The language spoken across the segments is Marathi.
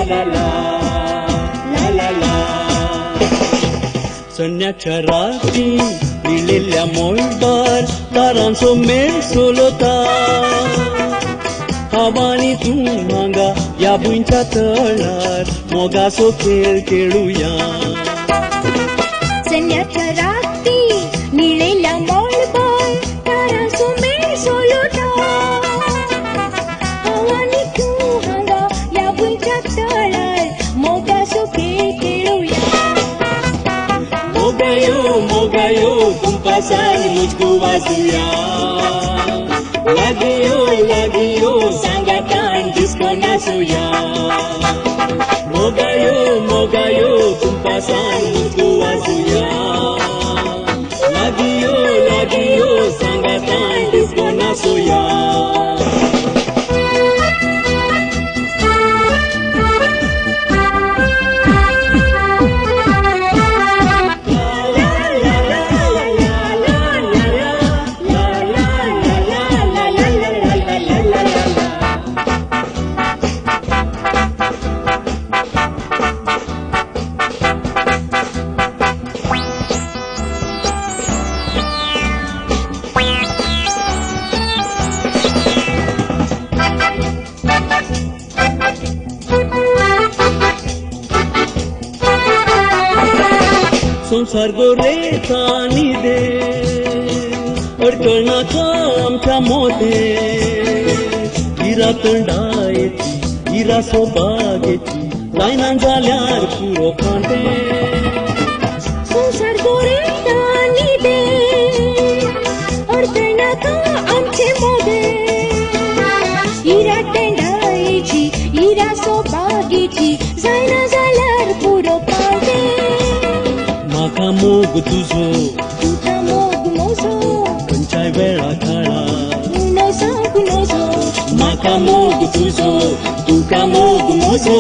la la la. संन्याच्या रात्री लिहिलेल्या मोलदार तारांचो मेळ सोलता हवानी तू हांगा या भुंयच्या तळार मोगाचो खेळ खेळुया संन्याच्या रात्री लिहिलेल्या मोलदार तारांचो मेळ सोलता हवानी तू हांगा या भुंयच्या तळार मोगाचो खेळ खेळुया मोगायो कुंपासान मुझको वाजूया लागियो सांगातान डिस्को नाचूया मोगायो कुंपासान मुझको वाजूया लागियो सांगातान डिस्को नाचूया संसार गोरेतानी दे अडकळनाका आमच्या मोदे हिरा तंडायची हिरा सोबागेची लायना जाल्यार पुरो कांटे संसार गोरेतानी दे अडकळनाका आमचे मोदे हिरा तंडायची हिरा सोबागेची जायना जाल्यार पुरो कांटे माका मोग तुझो तुका मोग मोजो खंयच्याय वेळा काळा उनो सांग नोजो माका मोग तुझो तुका मोग मोजो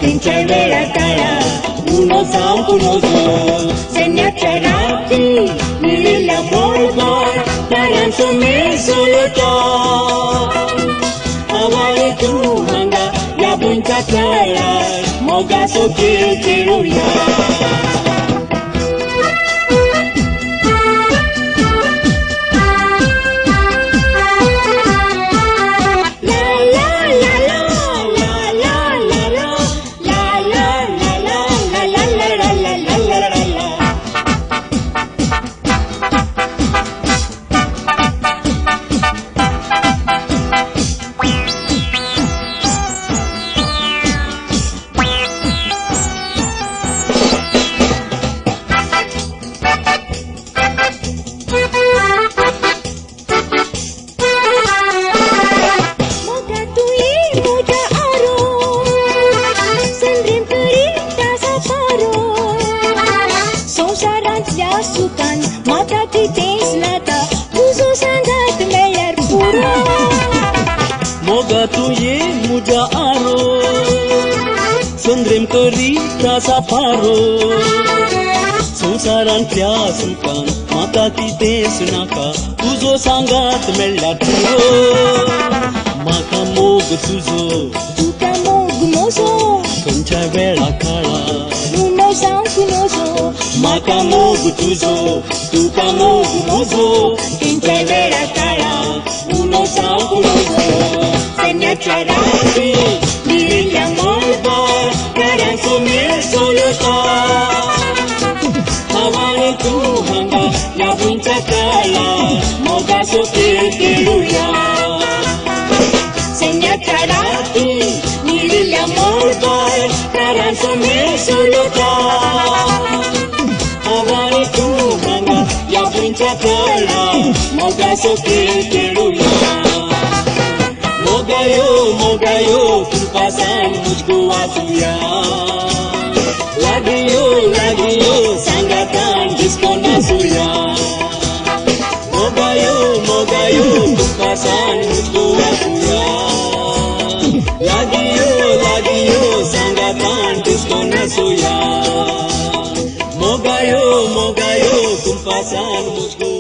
खंयच्याय वेळा काळा उनो सांग नोजो संन्याच्या रात्री लिहिलेल्या मोलदार तारांचो मेळ सोलता हवानी तू हांगा या भुंयच्या तळार मोगाचो खेळ खेळुया संसारांतल्या सुखान माता तिथेच नाता तुझो सांगात मेळ्यार पुरो मोगा तू ये मुजा आरो संद्रेम करी तासा पारो संसारांतल्या सुखान माता कितेंच नाका तुझो सांगात मेळ्यार पुरो म्हाका मोग तुझो तुका मोग मोजो खंयच्याय वेळा काळा उनो सांग नोजो म्हाका मोग तुझो तुका मोग मोजो खंयच्याय वेळा काळा उनो सांग नोजो संन्याच्या रात्री लिहिलेल्या मोलदार तारांचो मेळ सोलता हवानी तू हांगा या भुंयच्या तळार मोगाचो खेळ खेळुया संन्याच्या रात्री लिहिलेल्या मोलदार तारांचो मेळ सोलता हवानी तू हांगा या भुंयच्या तळार मोगाचो खेळ खेळुया मोगायो कुंपासान मुझको वाजूया लागियो सांगातान डिस्को नाचूया मोगायो कुंपासान मुझको वाजूया लागियो सांगातान डिस्को नाचूया मोगायो कुंपासान मुझको